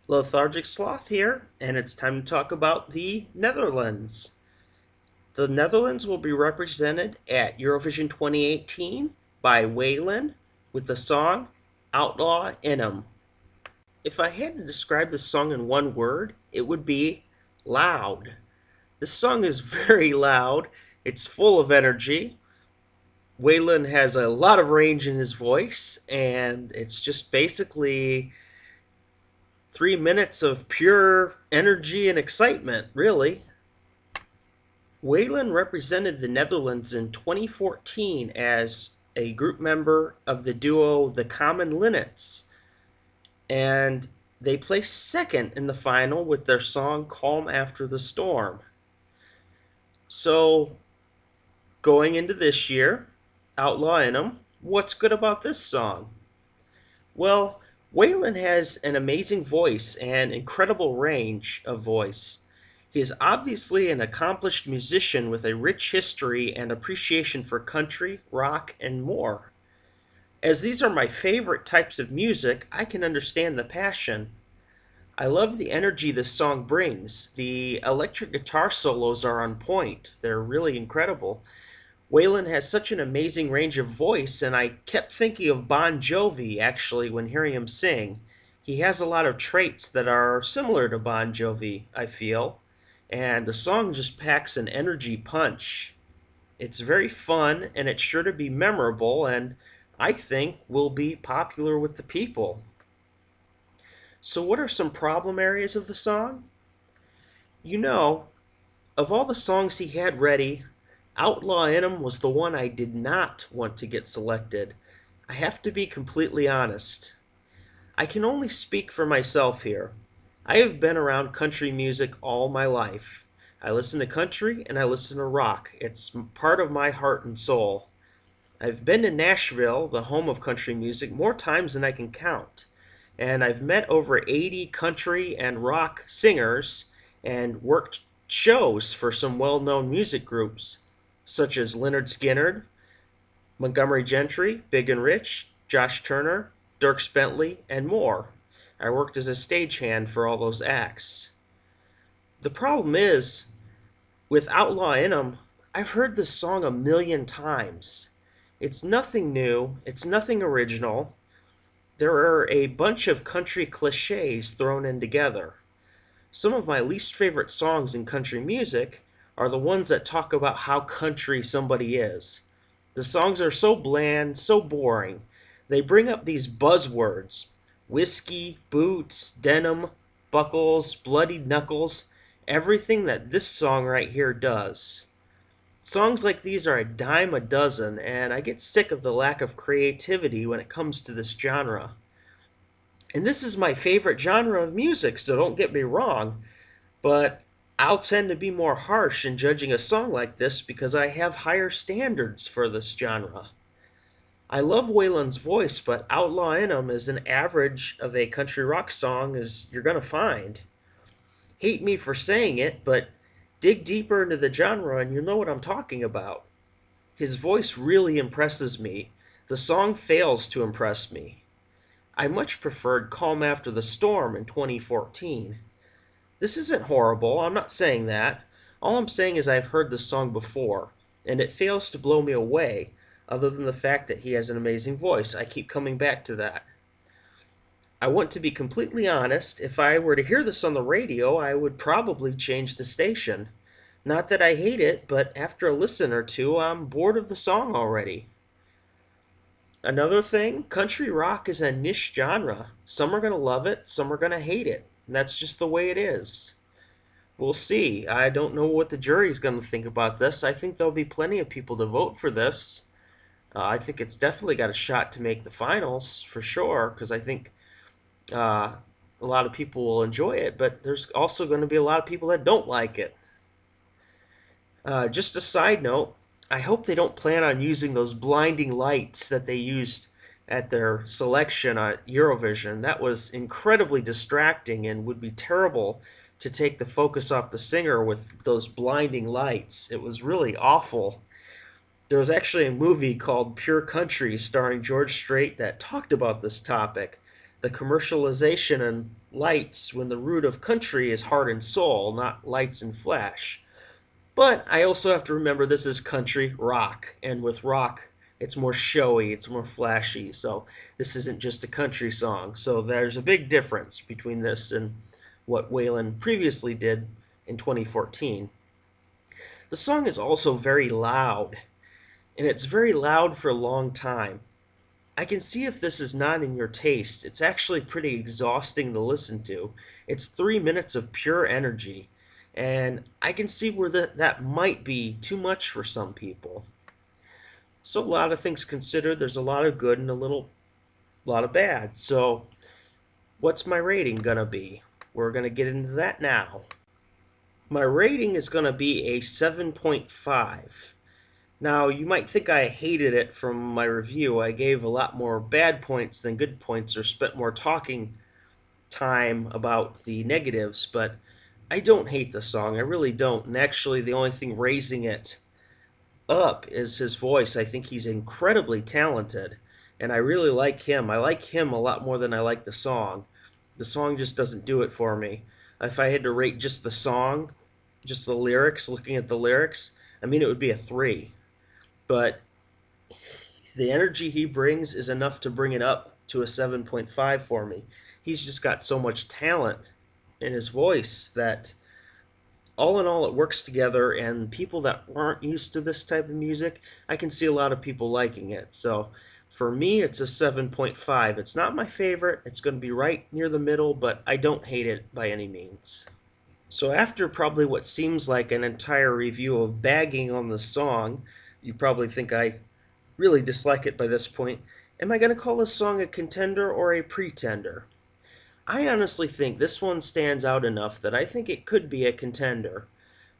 Lethargic Sloth here, and it's time to talk about the Netherlands. The Netherlands will be represented at Eurovision 2018 by Waylon with the song Outlaw in 'em. If I had to describe this song in one word, it would be loud. This song is very loud, it's full of energy. Waylon has a lot of range in his voice, and it's just basically 3 minutes of pure energy and excitement, really. Waylon represented the Netherlands in 2014 as a group member of the duo The Common Linnets, and they placed second in the final with their song Calm After the Storm. So, going into this year, Outlaw in 'em, what's good about this song? Well, Waylon has an amazing voice and incredible range of voice. He is obviously an accomplished musician with a rich history and appreciation for country, rock, and more. As these are my favorite types of music, I can understand the passion. I love the energy this song brings. The electric guitar solos are on point. They're really incredible. Waylon has such an amazing range of voice, and I kept thinking of Bon Jovi actually when hearing him sing. He has a lot of traits that are similar to Bon Jovi, I feel, and the song just packs an energy punch. It's very fun, and it's sure to be memorable, and I think will be popular with the people. So what are some problem areas of the song? You know, of all the songs he had ready, Outlaw in 'em was the one I did not want to get selected. I have to be completely honest. I can only speak for myself here. I have been around country music all my life. I listen to country and I listen to rock. It's part of my heart and soul. I've been to Nashville, the home of country music, more times than I can count. And I've met over 80 country and rock singers and worked shows for some well-known music groups, such as Lynyrd Skynyrd, Montgomery Gentry, Big and Rich, Josh Turner, Dierks Bentley, and more. I worked as a stagehand for all those acts. The problem is, with Outlaw in 'em, I've heard this song a million times. It's nothing new, it's nothing original. There are a bunch of country cliches thrown in together. Some of my least favorite songs in country music are the ones that talk about how country somebody is. The songs are so bland, so boring. They bring up these buzzwords: whiskey, boots, denim, buckles, bloodied knuckles, everything that this song right here does. Songs like these are a dime a dozen, and I get sick of the lack of creativity when it comes to this genre. And this is my favorite genre of music, so don't get me wrong, but I'll tend to be more harsh in judging a song like this because I have higher standards for this genre. I love Waylon's voice, but Outlaw in 'em is an average of a country rock song as you're gonna find. Hate me for saying it, but dig deeper into the genre and you'll know what I'm talking about. His voice really impresses me. The song fails to impress me. I much preferred Calm After the Storm in 2014. This isn't horrible, I'm not saying that. All I'm saying is I've heard this song before, and it fails to blow me away, other than the fact that he has an amazing voice. I keep coming back to that. I want to be completely honest, if I were to hear this on the radio, I would probably change the station. Not that I hate it, but after a listen or two, I'm bored of the song already. Another thing, country rock is a niche genre. Some are going to love it, some are going to hate it. And that's just the way it is. We'll see. I don't know what the jury's going to think about this. I think there'll be plenty of people to vote for this. I think it's definitely got a shot to make the finals, for sure, because I think a lot of people will enjoy it, but there's also going to be a lot of people that don't like it. Just a side note, I hope they don't plan on using those blinding lights that they used at their selection at Eurovision. That was incredibly distracting and would be terrible to take the focus off the singer with those blinding lights. It was really awful. There was actually a movie called Pure Country starring George Strait that talked about this topic, the commercialization and lights when the root of country is heart and soul, not lights and flash. But I also have to remember this is country rock, and with rock, it's more showy, it's more flashy. So this isn't just a country song. So there's a big difference between this and what Waylon previously did in 2014. The song is also very loud, and it's very loud for a long time. I can see if this is not in your taste. It's actually pretty exhausting to listen to. It's 3 minutes of pure energy, and I can see where that might be too much for some people. So a lot of things considered, there's a lot of good and a lot of bad. So what's my rating gonna be? We're gonna get into that now. My rating is gonna be a 7.5. Now, you might think I hated it from my review. I gave a lot more bad points than good points, or spent more talking time about the negatives, but I don't hate the song. I really don't. And actually, the only thing raising it up is his voice. I think he's incredibly talented, and I really like him. I like him a lot more than I like the song. The song just doesn't do it for me. If I had to rate just the song, just the lyrics, looking at the lyrics, I mean, it would be a 3. But the energy he brings is enough to bring it up to a 7.5 for me. He's just got so much talent in his voice that all in all it works together, and people that aren't used to this type of music, I can see a lot of people liking it. So for me it's a 7.5. It's not my favorite. It's going to be right near the middle, but I don't hate it by any means. So after probably what seems like an entire review of bagging on the song, you probably think I really dislike it by this point. Am I going to call this song a contender or a pretender? I honestly think this one stands out enough that I think it could be a contender.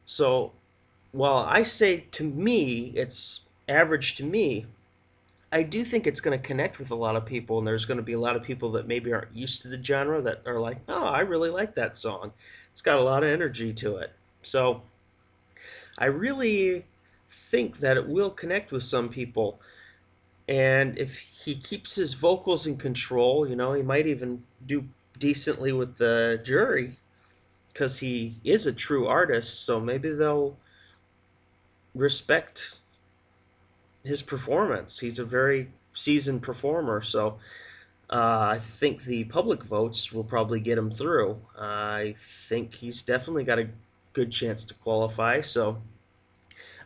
So while I say to me it's average to me, I do think it's going to connect with a lot of people, and there's going to be a lot of people that maybe aren't used to the genre that are like, oh, I really like that song. It's got a lot of energy to it. So I really think that it will connect with some people. And if he keeps his vocals in control, he might even do decently with the jury because he is a true artist. So maybe they'll respect his performance. He's a very seasoned performer. So I think the public votes will probably get him through. I think he's definitely got a good chance to qualify. So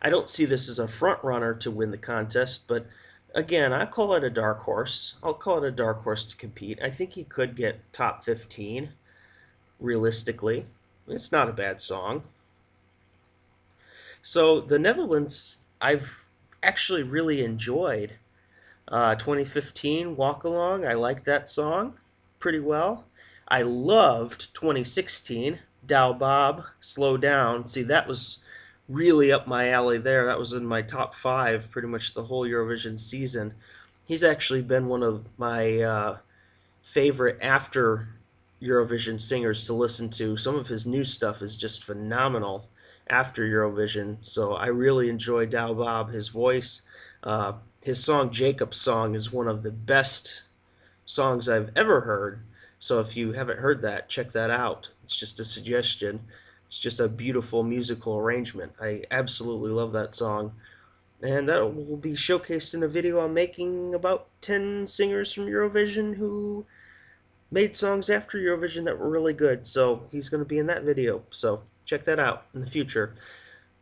I don't see this as a front runner to win the contest, but again, I call it a dark horse. I'll call it a dark horse to compete. I think he could get top 15, realistically. It's not a bad song. So the Netherlands, I've actually really enjoyed. 2015 Walk Along, I liked that song pretty well. I loved 2016 Dow Bob, Slow Down. See, that was really up my alley there. That was in my top 5 pretty much the whole Eurovision season. He's actually been one of my favorite after Eurovision singers to listen to. Some of his new stuff is just phenomenal after Eurovision. So I really enjoy Dow Bob, his voice. His song Jacob's Song is one of the best songs I've ever heard. So if you haven't heard that, check that out. It's just a suggestion. It's just a beautiful musical arrangement. I absolutely love that song. And that will be showcased in a video I'm making about 10 singers from Eurovision who made songs after Eurovision that were really good. So he's going to be in that video. So check that out in the future.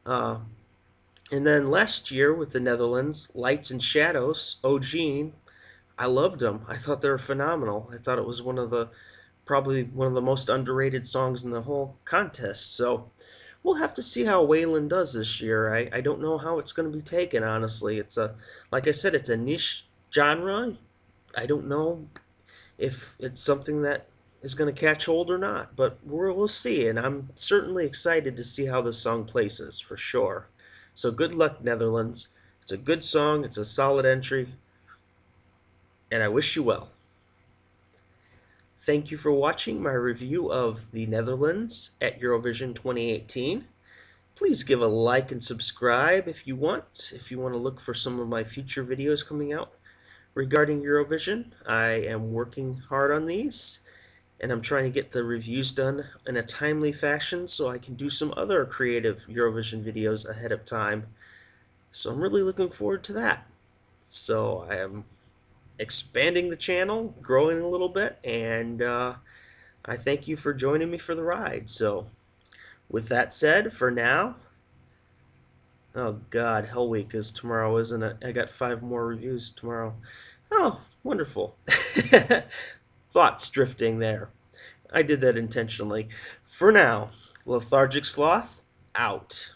And then last year with the Netherlands, Lights and Shadows, Ogene, I loved them. I thought they were phenomenal. I thought it was probably one of the most underrated songs in the whole contest. So we'll have to see how Waylon does this year. I don't know how it's going to be taken, honestly. Like I said, it's a niche genre. I don't know if it's something that is going to catch hold or not, but we'll see. And I'm certainly excited to see how this song places, for sure. So good luck, Netherlands. It's a good song. It's a solid entry. And I wish you well. Thank you for watching my review of the Netherlands at Eurovision 2018. Please give a like and subscribe if you want. If you want to look for some of my future videos coming out regarding Eurovision, I am working hard on these, and I'm trying to get the reviews done in a timely fashion so I can do some other creative Eurovision videos ahead of time. So I'm really looking forward to that. So I am expanding the channel, growing a little bit, and I thank you for joining me for the ride. So with that said, for now, oh God, Hell Week is tomorrow, isn't it? I got 5 more reviews tomorrow. Oh, wonderful. Thoughts drifting there. I did that intentionally. For now, Lethargic Sloth, out.